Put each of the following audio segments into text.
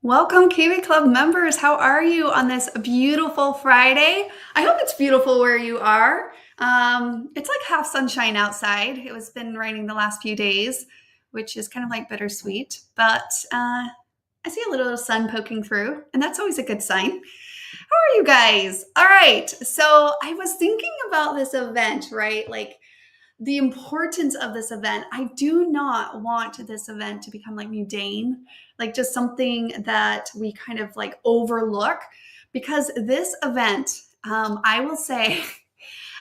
Welcome, Kiwi Club members. How are you on this beautiful Friday? I hope it's beautiful where you are. It's like half sunshine outside. It was been raining the last few days, which is kind of like bittersweet, but I see a little sun poking through, and that's always a good sign. How are you guys? All right. So I was thinking about this event, right? Like the importance of this event. I do not want this event to become like mundane, like just something that we kind of like overlook, because this event, I will say,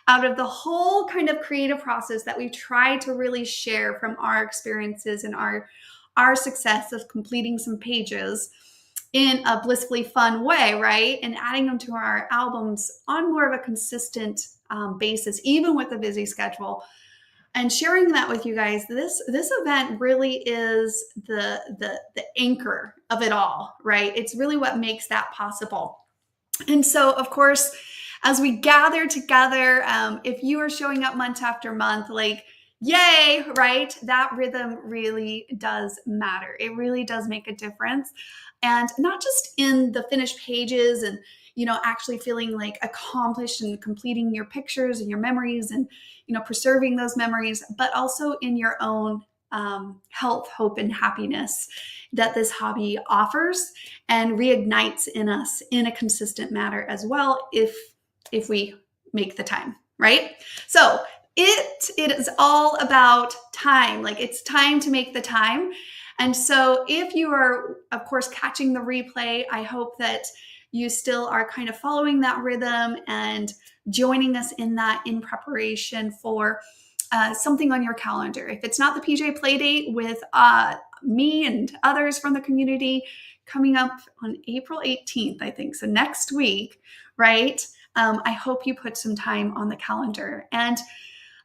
out of the whole kind of creative process that we try to really share from our experiences and our success of completing some pages in a blissfully fun way, right? And adding them to our albums on more of a consistent basis, even with a busy schedule, and sharing that with you guys. This event really is the anchor of it all, right? It's really what makes that possible. And so, of course, as we gather together, if you are showing up month after month, like, yay, right? That rhythm really does matter. It really does make a difference. And not just in the finished pages and, actually feeling like accomplished and completing your pictures and your memories and, preserving those memories, but also in your own health, hope, and happiness that this hobby offers and reignites in us in a consistent manner as well, if we make the time, right? So it is all about time. Like, it's time to make the time. And so if you are, of course, catching the replay, I hope that you still are kind of following that rhythm and joining us in that in preparation for something on your calendar. If it's not the PJ Playdate with me and others from the community coming up on April 18th, I think, so next week, right? I hope you put some time on the calendar. And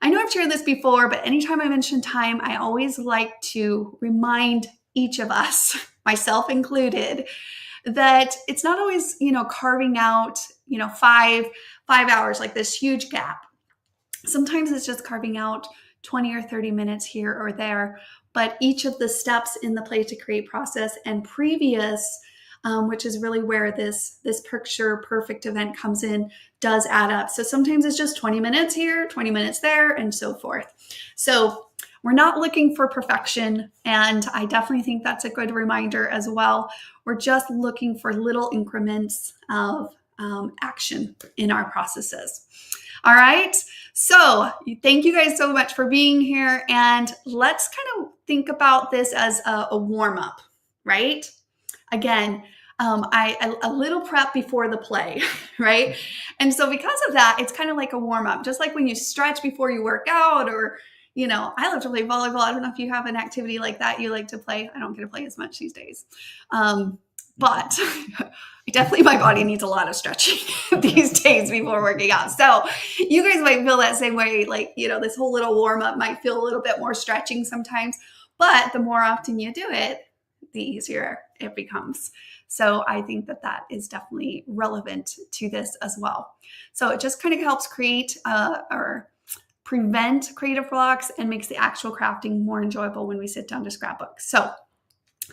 I know I've shared this before, but anytime I mention time, I always like to remind each of us, myself included, that it's not always, carving out, 5 hours, like this huge gap. Sometimes it's just carving out 20 or 30 minutes here or there, but each of the steps in the play to create process and previous, which is really where this picture perfect event comes in, does add up. So sometimes it's just 20 minutes here, 20 minutes there, and so forth. So we're not looking for perfection, and I definitely think that's a good reminder as well. We're just looking for little increments of action in our processes. All right. So thank you guys so much for being here. And let's kind of think about this as a warm-up, right? Again, a little prep before the play, right? And so because of that, it's kind of like a warm-up, just like when you stretch before you work out, or, I love to play volleyball. I don't know if you have an activity like that you like to play. I don't get to play as much these days. But definitely my body needs a lot of stretching these days before working out. So you guys might feel that same way. Like, this whole little warm up might feel a little bit more stretching sometimes, but the more often you do it, the easier it becomes. So I think that is definitely relevant to this as well. So it just kind of helps create or prevent creative blocks and makes the actual crafting more enjoyable when we sit down to scrapbook. So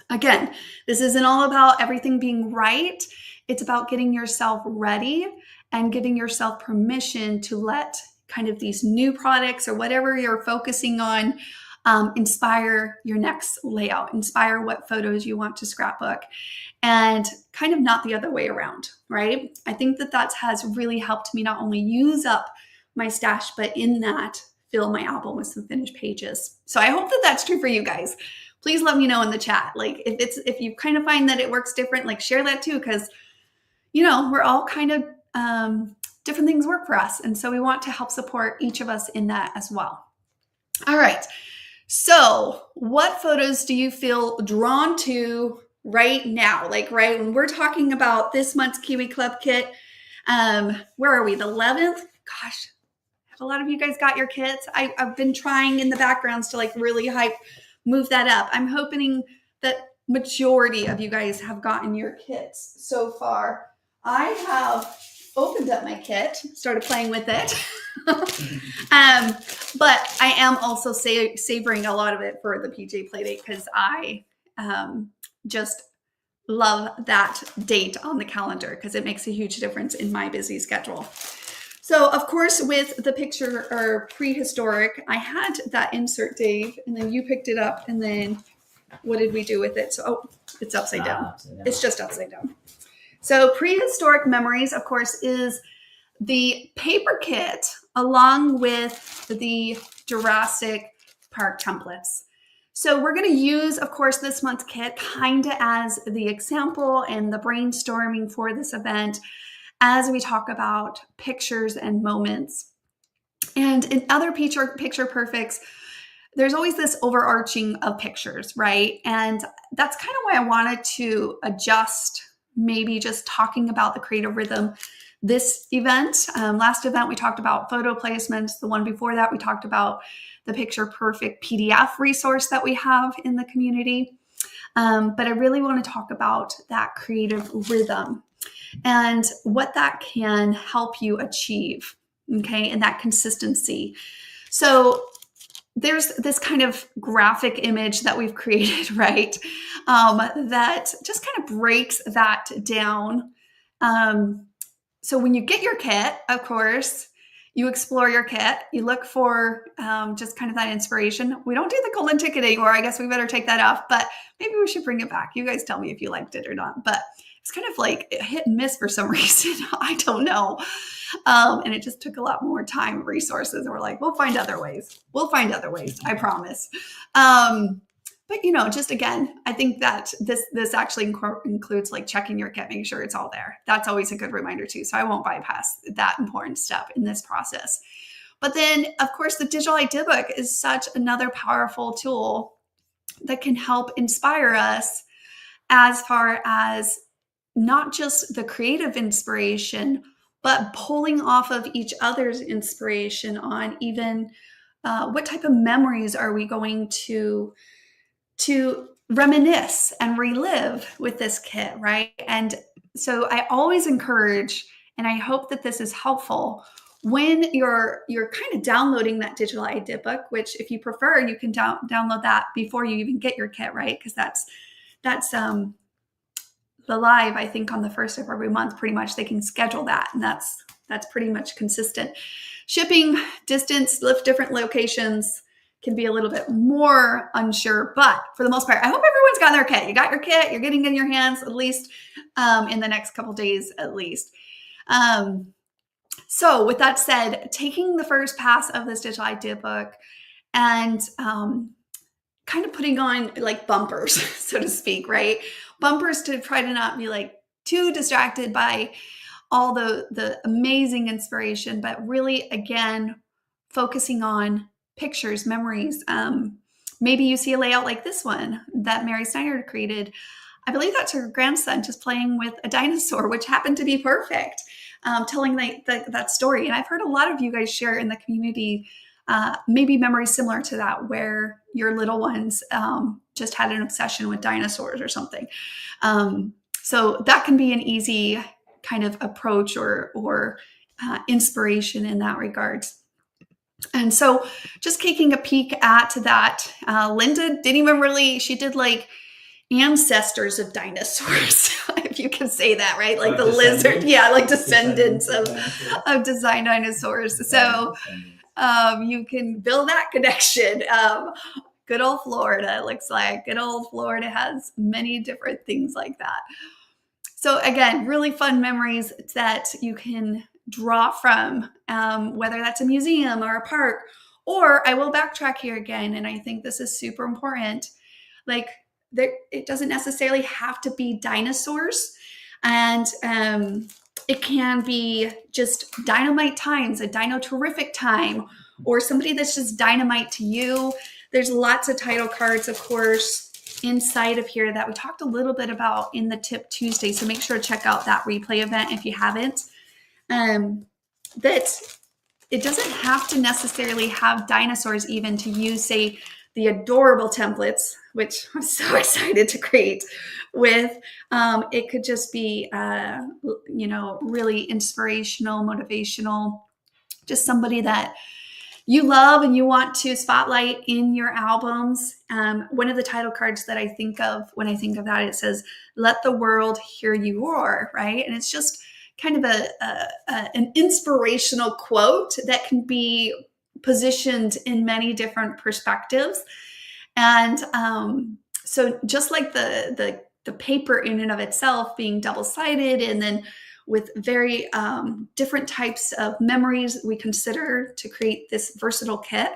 again, this isn't all about everything being right. It's about getting yourself ready and giving yourself permission to let kind of these new products or whatever you're focusing on inspire your next layout, inspire what photos you want to scrapbook, and kind of not the other way around, right? I think that has really helped me not only use up my stash, but in that fill my album with some finished pages. So I hope that's true for you guys. Please let me know in the chat. Like, if you kind of find that it works different, like, share that too, because we're all kind of different things work for us, and so we want to help support each of us in that as well. All right. So, what photos do you feel drawn to right now? Like, right when we're talking about this month's Kiwi Club Kit, where are we? The 11th? Gosh, have a lot of you guys got your kits? I've been trying in the backgrounds to like really move that up. I'm hoping that majority of you guys have gotten your kits so far. I have opened up my kit, started playing with it. But I am also savoring a lot of it for the PJ Playdate, because I just love that date on the calendar because it makes a huge difference in my busy schedule. So of course, with the picture or prehistoric, I had that insert, Dave, and then you picked it up, and then what did we do with it? So, oh, it's upside down. It's just upside down. So prehistoric memories, of course, is the paper kit along with the Jurassic Park templates. So we're going to use, of course, this month's kit kind of as the example and the brainstorming for this event as we talk about pictures and moments. And in other picture perfects, there's always this overarching of pictures, right? And that's kind of why I wanted to adjust, maybe just talking about the creative rhythm this event. Last event, we talked about photo placements. The one before that, we talked about the picture perfect PDF resource that we have in the community. But I really want to talk about that creative rhythm and what that can help you achieve, okay, and that consistency. So there's this kind of graphic image that we've created, right, that just kind of breaks that down. So when you get your kit, of course, you explore your kit, you look for just kind of that inspiration. We don't do the golden ticket anymore. I guess we better take that off, but maybe we should bring it back. You guys tell me if you liked it or not. But it's kind of like hit and miss for some reason. I don't know. And it just took a lot more time and resources. And we're like, we'll find other ways. We'll find other ways. I promise. But, just again, I think that this actually includes like checking your kit, making sure it's all there. That's always a good reminder too. So I won't bypass that important step in this process. But then, of course, the digital idea book is such another powerful tool that can help inspire us as far as not just the creative inspiration, but pulling off of each other's inspiration on even what type of memories are we going to reminisce and relive with this kit, right? And so I always encourage, and I hope that this is helpful, when you're kind of downloading that digital idea book, which if you prefer, you can download that before you even get your kit, right? Because that's the live, I think, on the first of every month, pretty much they can schedule that. And that's pretty much consistent. Shipping, distance, different locations can be a little bit more unsure, but for the most part, I hope everyone's got their kit. You got your kit, you're getting in your hands, at least in the next couple days, at least. So with that said, taking the first pass of this digital idea book and kind of putting on like bumpers, so to speak, right? Bumpers to try to not be like too distracted by all the amazing inspiration, but really, again, focusing on pictures, memories. Maybe you see a layout like this one that Mary Snyder created. I believe that's her grandson just playing with a dinosaur, which happened to be perfect, telling that story. And I've heard a lot of you guys share in the community maybe memories similar to that, where your little ones just had an obsession with dinosaurs or something. So that can be an easy kind of approach or inspiration in that regard. And so just taking a peek at that, Linda didn't even she did like ancestors of dinosaurs, if you can say that, right? Like the lizard, like descendants of design dinosaurs. So you can build that connection. Good old Florida, it looks like. Good old Florida has many different things like that. So again, really fun memories that you can draw from, whether that's a museum or a park. Or I will backtrack here again, and I think this is super important. Like, it doesn't necessarily have to be dinosaurs, and it can be just dynamite times, a dino-terrific time, or somebody that's just dynamite to you. There's lots of title cards, of course, inside of here that we talked a little bit about in the Tip Tuesday. So make sure to check out that replay event if you haven't. That it doesn't have to necessarily have dinosaurs even to use, say, the adorable templates, which I'm so excited to create with. It could just be, really inspirational, motivational, just somebody that you love and you want to spotlight in your albums. One of the title cards that I think of when I think of that, it says, "Let the world hear you roar," right? And it's just kind of an inspirational quote that can be positioned in many different perspectives. And so just like the paper in and of itself being double-sided, and then with very different types of memories we consider to create this versatile kit,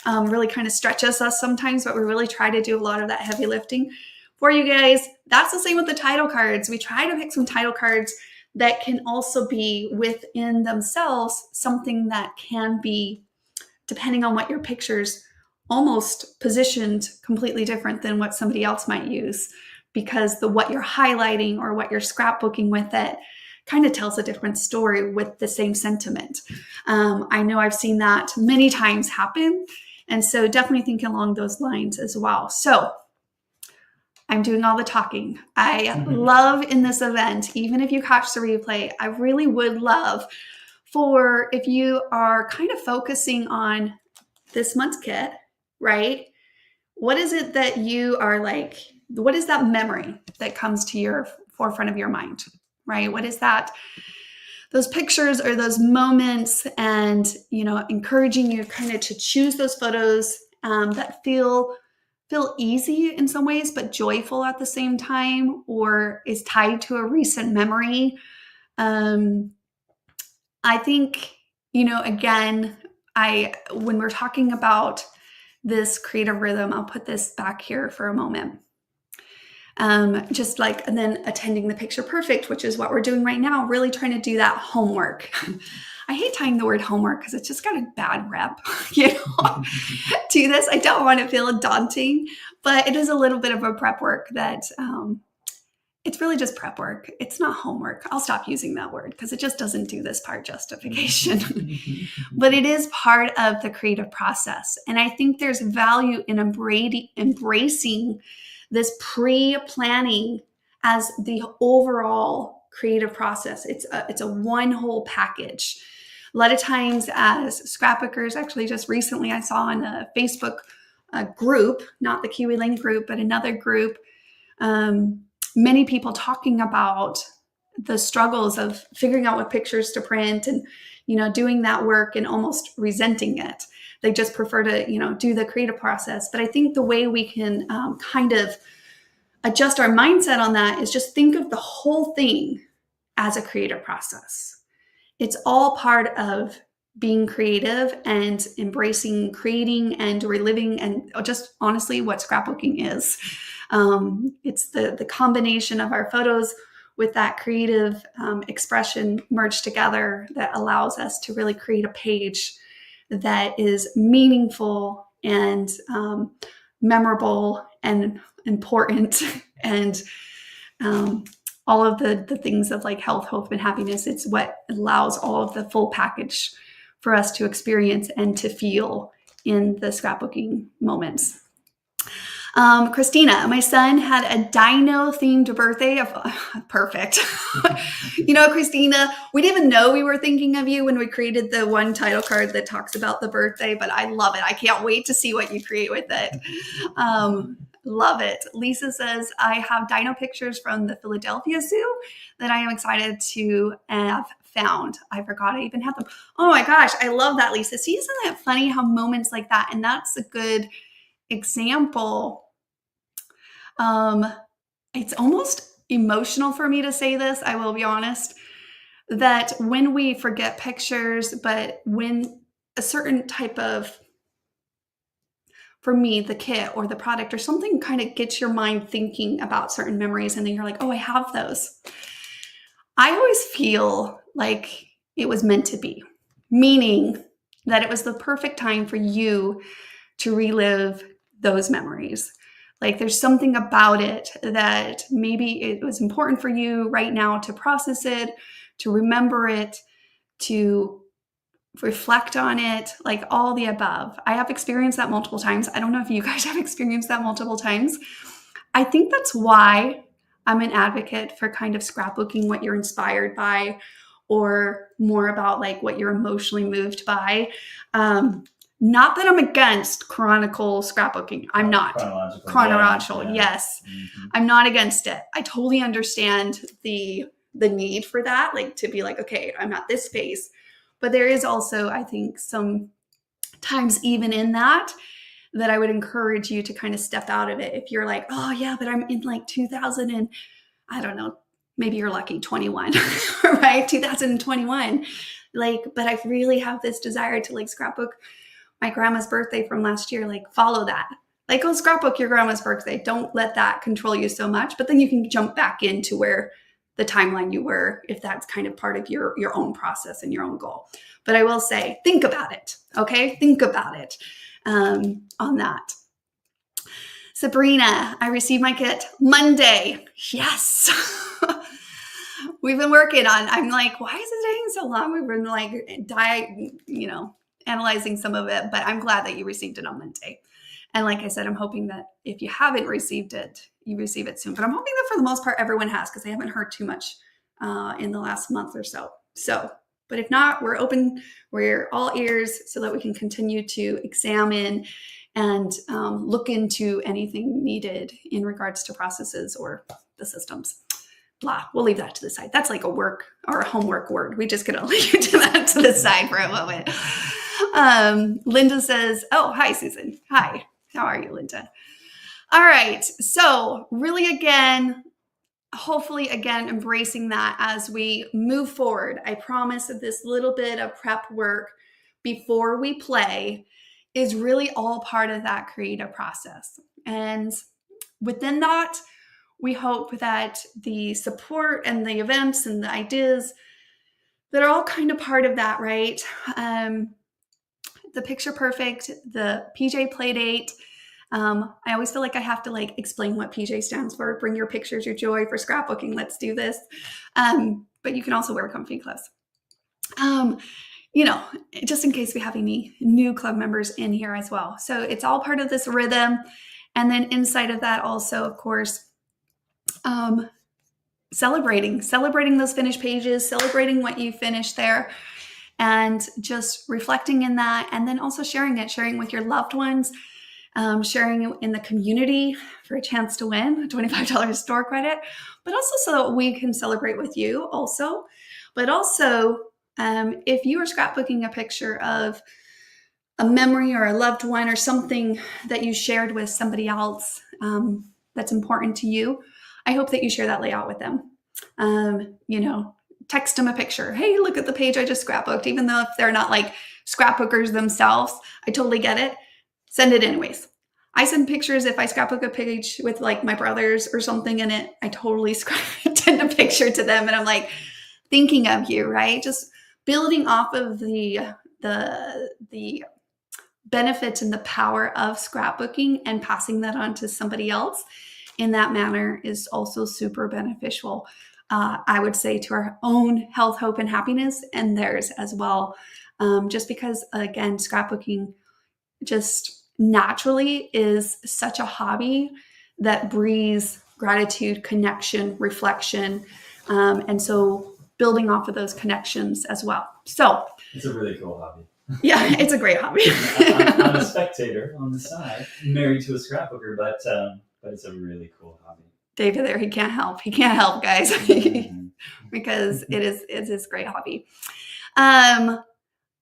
really kind of stretches us sometimes, but we really try to do a lot of that heavy lifting for you guys. That's the same with the title cards. We try to pick some title cards that can also be within themselves something that can be, depending on what your pictures, almost positioned completely different than what somebody else might use, because what you're highlighting or what you're scrapbooking with it kind of tells a different story with the same sentiment. I know I've seen that many times happen, and so definitely think along those lines as well. So I'm doing all the talking. I love in this event, even if you catch the replay, I really would love for, if you are kind of focusing on this month's kit, right? What is it that you are like, what is that memory that comes to your forefront of your mind, right? What is that, those pictures or those moments, and, encouraging you kind of to choose those photos that feel easy in some ways, but joyful at the same time, or is tied to a recent memory. I think, again, when we're talking about this creative rhythm, I'll put this back here for a moment. Just like, and then attending the picture perfect, which is what we're doing right now, really trying to do that homework. I hate tying the word homework because it's just got a bad rep, to this. I don't want to feel daunting, but it is a little bit of a prep work that, it's really just prep work. It's not homework. I'll stop using that word because it just doesn't do this part justification. But it is part of the creative process. And I think there's value in embracing this pre-planning as the overall creative process. It's a one whole package. A lot of times as scrapbookers, actually just recently I saw in a Facebook group, not the Kiwi Link group, but another group, many people talking about the struggles of figuring out what pictures to print and, doing that work and almost resenting it. They just prefer to, do the creative process. But I think the way we can kind of adjust our mindset on that is just think of the whole thing as a creative process. It's all part of being creative and embracing creating and reliving, and just honestly what scrapbooking is. It's the combination of our photos with that creative expression merged together that allows us to really create a page that is meaningful and memorable and important, and all of the things of like health, hope, and happiness. It's what allows all of the full package for us to experience and to feel in the scrapbooking moments. Christina, my son had a dino themed birthday. Perfect. Christina, we didn't even know we were thinking of you when we created the one title card that talks about the birthday, but I love it. I can't wait to see what you create with it. Love it. Lisa says, I have dino pictures from the Philadelphia Zoo that I am excited to have found. I forgot I even had them. Oh my gosh, I love that, Lisa. See, isn't that funny how moments like that, and that's a good example. It's almost emotional for me to say this, I will be honest, that when we forget pictures, but when a certain type of, for me, the kit or the product or something kind of gets your mind thinking about certain memories, and then you're like, oh, I have those. I always feel like it was meant to be, meaning that it was the perfect time for you to relive those memories. Like there's something about it that maybe it was important for you right now to process it, to remember it, to reflect on it, like all the above. I have experienced that multiple times. I don't know if you guys have experienced that multiple times. I think that's why I'm an advocate for kind of scrapbooking what you're inspired by, or more about like what you're emotionally moved by. not that I'm against chronicle scrapbooking. I'm not. Chronological, yes. Mm-hmm. I'm not against it. I totally understand the need for that, like to be like, okay, I'm at this phase. But there is also, I think, some times even in that I would encourage you to kind of step out of it. If you're like, oh yeah, but I'm in like 2000 and I don't know, maybe you're lucky, 21, right? 2021. Like, but I really have this desire to like scrapbook my grandma's birthday from last year. Like, follow that. Like, go scrapbook your grandma's birthday. Don't let that control you so much. But then you can jump back into where the timeline you were, if that's kind of part of your own process and your own goal. But I will say, think about it. Okay, think about it on that. Sabrina, I received my kit Monday. Yes. We've been working on, I'm like, why is it taking so long? We've been like, analyzing some of it, but I'm glad that you received it on Monday. And like I said, I'm hoping that if you haven't received it, you receive it soon. But I'm hoping that for the most part, everyone has, because I haven't heard too much in the last month or so. But if not, we're open, we're all ears so that we can continue to examine and look into anything needed in regards to processes or the systems. Blah, we'll leave that to the side. That's like a work or a homework word. We just gonna leave that to the side for a moment. Linda says, oh, hi, Susan. Hi, how are you, Linda? All right, so really again, hopefully again, embracing that as we move forward. I promise that this little bit of prep work before we play is really all part of that creative process. And within that, we hope that the support and the events and the ideas that are all kind of part of that, right? The picture perfect, the PJ Playdate. I always feel like I have to like explain what PJ stands for. Bring your pictures, your joy for scrapbooking. Let's do this. But you can also wear comfy clothes. Just in case we have any new club members in here as well. So it's all part of this rhythm. And then inside of that also, of course, celebrating those finished pages, celebrating what you finished there, and just reflecting in that, and then also sharing with your loved ones, sharing it in the community for a chance to win a $25 store credit, but also so that we can celebrate with you also. But also, if you are scrapbooking a picture of a memory or a loved one or something that you shared with somebody else that's important to you, I hope that you share that layout with them. Text them a picture. Hey, look at the page I just scrapbooked. Even though if they're not like scrapbookers themselves, I totally get it. Send it anyways. I send pictures if I scrapbook a page with like my brothers or something in it. I totally send a picture to them, and I'm like thinking of you, right? Just building off of the benefits and the power of scrapbooking and passing that on to somebody else in that manner is also super beneficial. I would say to our own health, hope, and happiness, and theirs as well. Just because, again, scrapbooking just naturally is such a hobby that breeds gratitude, connection, reflection, and so building off of those connections as well. So it's a really cool hobby. Yeah, it's a great hobby. I'm a spectator on the side, married to a scrapbooker, but it's a really cool hobby. David there, he can't help, guys, because it's his great hobby.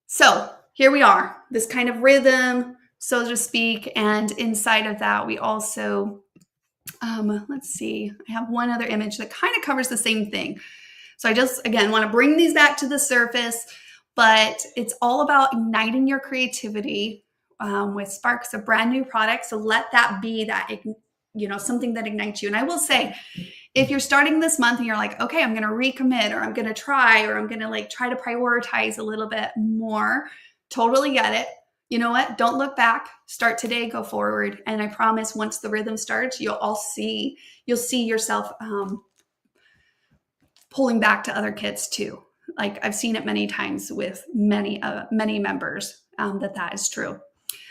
So here we are, this kind of rhythm, so to speak, and inside of that, we also, let's see, I have one other image that kind of covers the same thing. So I just, again, want to bring these back to the surface, but it's all about igniting your creativity with sparks of brand new products. So let that be that, something that ignites you. And I will say, if you're starting this month and you're like, okay, I'm going to recommit, or I'm going to try, or I'm going to like try to prioritize a little bit more, totally get it. You know what? Don't look back. Start today, go forward. And I promise once the rhythm starts, you'll see yourself pulling back to other kits too. Like I've seen it many times with many members that is true.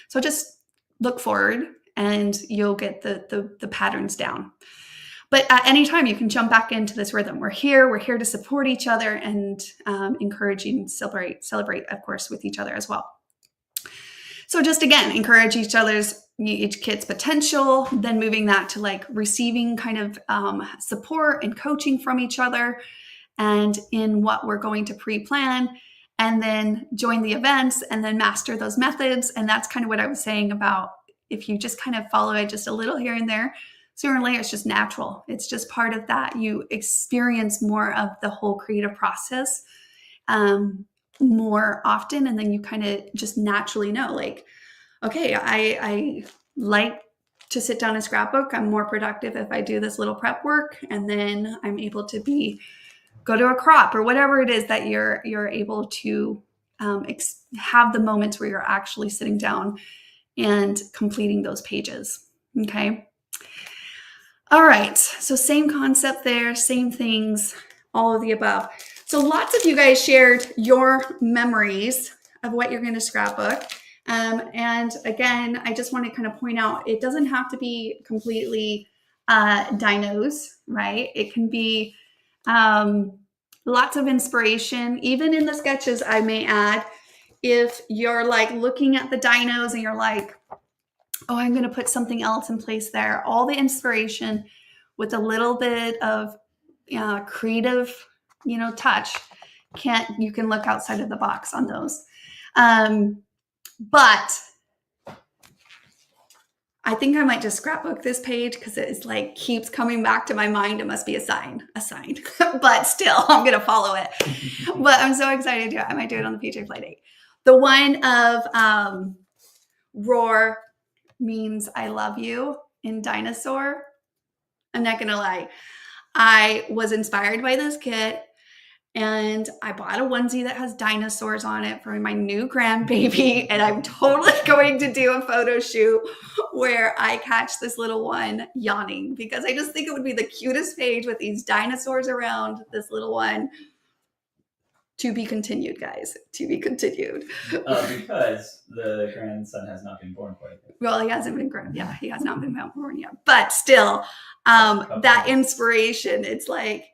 So just look forward and you'll get the patterns down. But at any time you can jump back into this rhythm. We're here to support each other and encourage and celebrate, of course, with each other as well. So just again, encourage each kid's potential, then moving that to like receiving kind of support and coaching from each other and in what we're going to pre-plan, and then join the events and then master those methods. And that's kind of what I was saying about if you just kind of follow it just a little here and there, sooner or later, it's just natural. It's just part of that. You experience more of the whole creative process more often. And then you kind of just naturally know, like, okay, I like to sit down and scrapbook. I'm more productive if I do this little prep work, and then I'm able to go to a crop or whatever it is that you're able to have the moments where you're actually sitting down and completing those pages. Okay. All right. So same concept there, same things, all of the above. So lots of you guys shared your memories of what you're going to scrapbook. And again, I just want to kind of point out, it doesn't have to be completely dinos, right? It can be lots of inspiration, even in the sketches, I may add. If you're like looking at the dinos and you're like, oh, I'm going to put something else in place there, all the inspiration with a little bit of creative, touch, you can look outside of the box on those. But I think I might just scrapbook this page because it's like keeps coming back to my mind. It must be a sign, but still I'm going to follow it. But I'm so excited to do it. I might do it on the PJ Play Date. The one of roar means I love you in dinosaur. I'm not going to lie. I was inspired by this kit. And I bought a onesie that has dinosaurs on it for my new grandbaby. And I'm totally going to do a photo shoot where I catch this little one yawning, because I just think it would be the cutest page with these dinosaurs around this little one. To be continued, guys. To be continued. Because the grandson has not been born quite yet. Well, he hasn't been grown. Yeah, he has not been born yet. But still, that inspiration, it's like,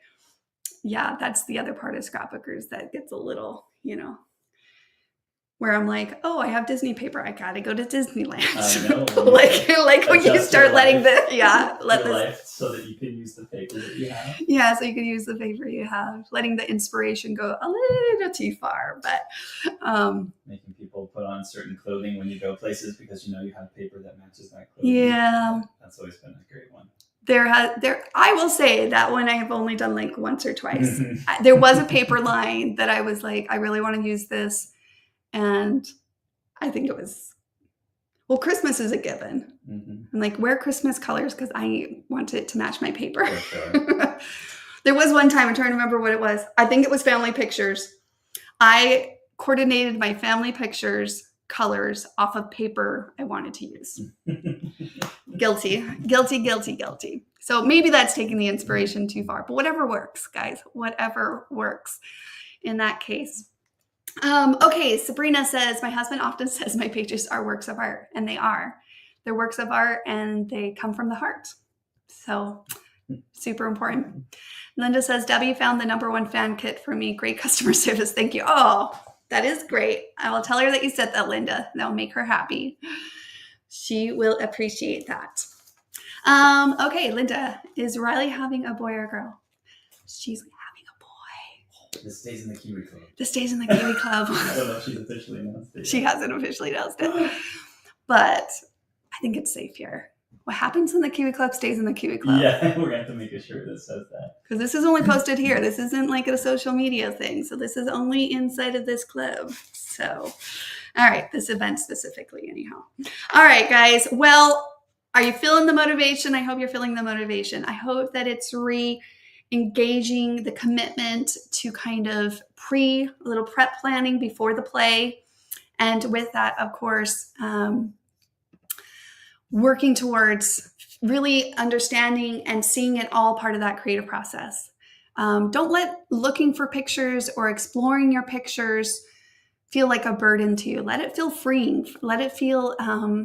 yeah, that's the other part of scrapbookers that gets a little, where I'm like, oh, I have Disney paper. I gotta go to Disneyland. like when you start letting life so that you can use the paper that you have. Yeah, so you can use the paper you have, letting the inspiration go a little too far, but making people put on certain clothing when you go places because you have paper that matches that clothing. Yeah, that's always been a great one. I will say that one I have only done like once or twice. There was a paper line that I was like, I really want to use this. And I think it was, Christmas is a given. Mm-hmm. I'm like, wear Christmas colors because I want it to match my paper. For sure. There was one time, I'm trying to remember what it was. I think it was family pictures. I coordinated my family pictures colors off of paper I wanted to use. Guilty. So maybe that's taking the inspiration too far, but whatever works, guys, whatever works in that case. Okay, Sabrina says, my husband often says my pages are works of art, and they are. They're works of art, and they come from the heart. So super important. Linda says, Debbie found the #1 fan kit for me. Great customer service. Thank you. Oh, that is great. I will tell her that you said that, Linda. That'll make her happy. She will appreciate that. Okay, Linda, is Riley having a boy or a girl? She's having a boy. This stays in the Kiwi Club. I don't know if she's officially announced it. She hasn't officially announced it. But I think it's safe here. What happens in the Kiwi Club stays in the Kiwi Club. Yeah, we're going to have to make a shirt that says that. Because this is only posted here. This isn't like a social media thing. So this is only inside of this club. So, all right, this event specifically anyhow. All right, guys. Well, are you feeling the motivation? I hope you're feeling the motivation. I hope that it's re-engaging the commitment to kind of a little prep planning before the play. And with that, of course, working towards really understanding and seeing it all part of that creative process. Don't let looking for pictures or exploring your pictures feel like a burden to you. Let it feel freeing. Let it feel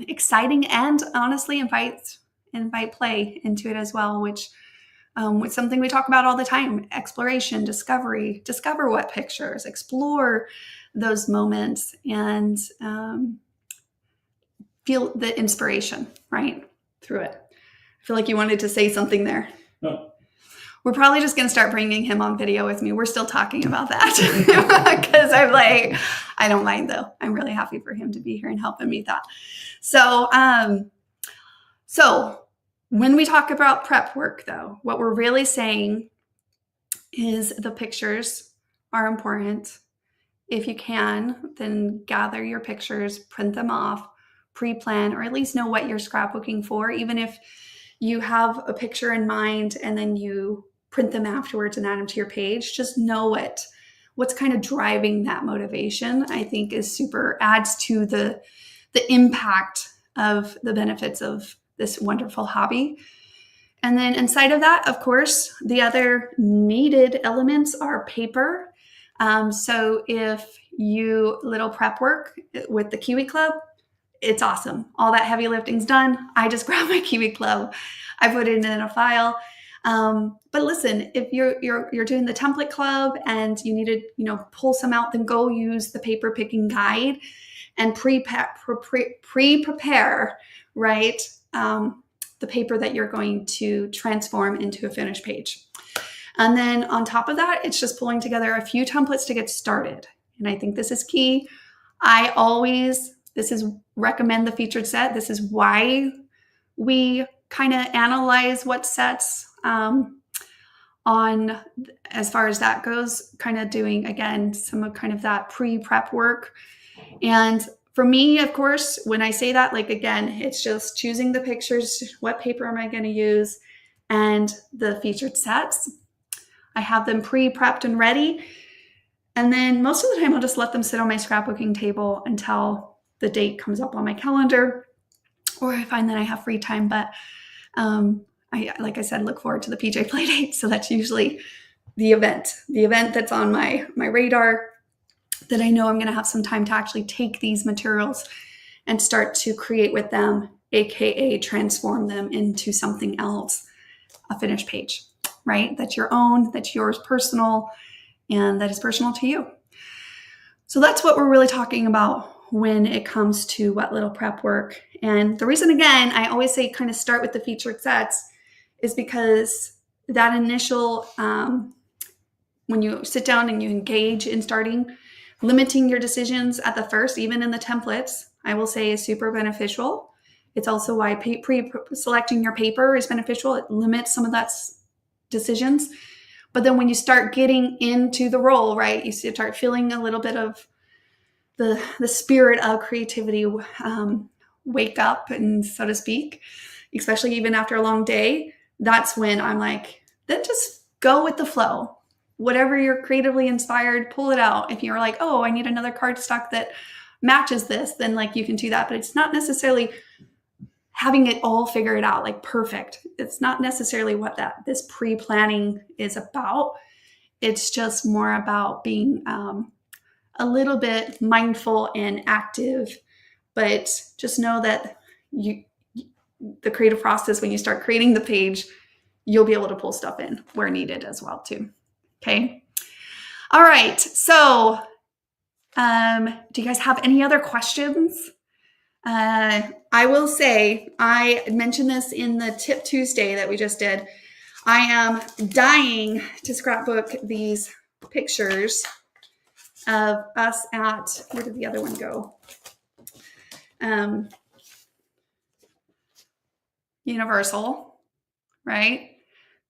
exciting, and honestly invite play into it as well, which with something we talk about all the time: exploration, discovery. Discover what pictures, explore those moments, and feel the inspiration, right, through it. I feel like you wanted to say something there. No. We're probably just going to start bringing him on video with me. We're still talking about that because I'm like, I don't mind though. I'm really happy for him to be here and helping me with that. So when we talk about prep work though, what we're really saying is the pictures are important. If you can, then gather your pictures, print them off, pre-plan, or at least know what you're scrapbooking for. Even if you have a picture in mind and then you print them afterwards and add them to your page, just know what's kind of driving that motivation, I think is adds to the impact of the benefits of this wonderful hobby. And then inside of that, of course, the other needed elements are paper. So if you little prep work with the Kiwi Club, it's awesome. All that heavy lifting's done. I just grab my Kiwi Club. I put it in a file. But listen, if you're doing the template club and you need to, pull some out, then go use the paper picking guide and pre-prepare, right? The paper that you're going to transform into a finished page. And then on top of that, it's just pulling together a few templates to get started. And I think this is key. Recommend the featured set. This is why we kind of analyze what sets on as far as that goes, kind of doing, again, some of kind of that pre-prep work. And for me, of course, when I say that, again, it's just choosing the pictures, what paper am I going to use, and the featured sets. I have them pre-prepped and ready. And then most of the time, I'll just let them sit on my scrapbooking table until the date comes up on my calendar, or I find that I have free time. But like I said, look forward to the PJ Play date. So that's usually the event that's on my radar, that I know I'm going to have some time to actually take these materials and start to create with them, AKA transform them into something else, a finished page, right? That's your own, that's yours personal, and that is personal to you. So that's what we're really talking about when it comes to what little prep work. And the reason, again, I always say kind of start with the featured sets is because that initial, when you sit down and you engage in starting, limiting your decisions at the first, even in the templates, I will say is super beneficial. It's also why pre-selecting your paper is beneficial. It limits some of that decisions. But then when you start getting into the role, right, you start feeling a little bit of the spirit of creativity wake up, and so to speak, especially even after a long day. That's when I'm like, then just go with the flow. Whatever you're creatively inspired, pull it out. If you're like, oh, I need another cardstock that matches this, then you can do that. But it's not necessarily having it all figured out, perfect. It's not necessarily what this pre-planning is about. It's just more about being a little bit mindful and active. But just know that the creative process, when you start creating the page, you'll be able to pull stuff in where needed as well too. Okay. All right. So, do you guys have any other questions? I will say, I mentioned this in the Tip Tuesday that we just did. I am dying to scrapbook these pictures of us at, where did the other one go? Universal, right?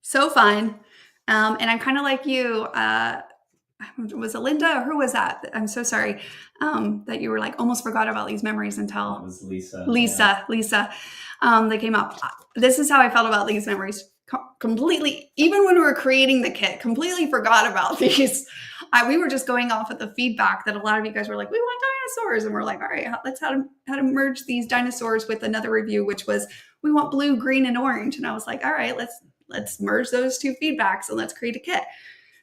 So fun. And I'm kind of like you, was it Linda or who was that? I'm so sorry that you were almost forgot about these memories until It was Lisa. Lisa, they came up. This is how I felt about these memories. Completely, even when we were creating the kit, completely forgot about these. We were just going off of the feedback that a lot of you guys were like, we want dinosaurs. And we're like, all right, let's how to merge these dinosaurs with another review, which was, we want blue, green, and orange. And I was like, all right, let's merge those two feedbacks and let's create a kit.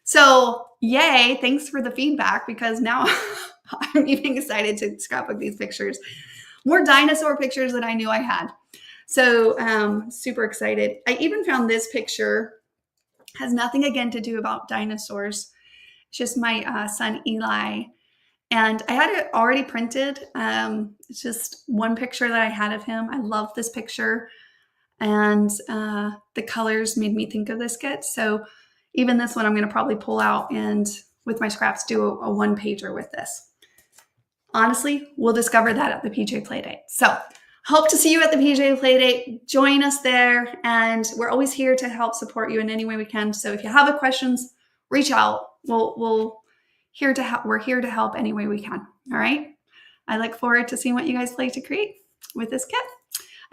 So yay, thanks for the feedback, because now I'm even excited to scrapbook these pictures. More dinosaur pictures than I knew I had. So super excited. I even found this picture, has nothing again to do about dinosaurs. It's just my son Eli And I had it already printed. It's just one picture that I had of him. I love this picture. And the colors made me think of this kit. So even this one, I'm going to probably pull out and with my scraps do a one pager with this. Honestly, we'll discover that at the PJ Playdate. So hope to see you at the PJ Playdate. Join us there. And we're always here to help support you in any way we can. So if you have questions, reach out. We're here to help any way we can. All right. I look forward to seeing what you guys like to create with this kit.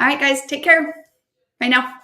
All right, guys, take care. Bye now.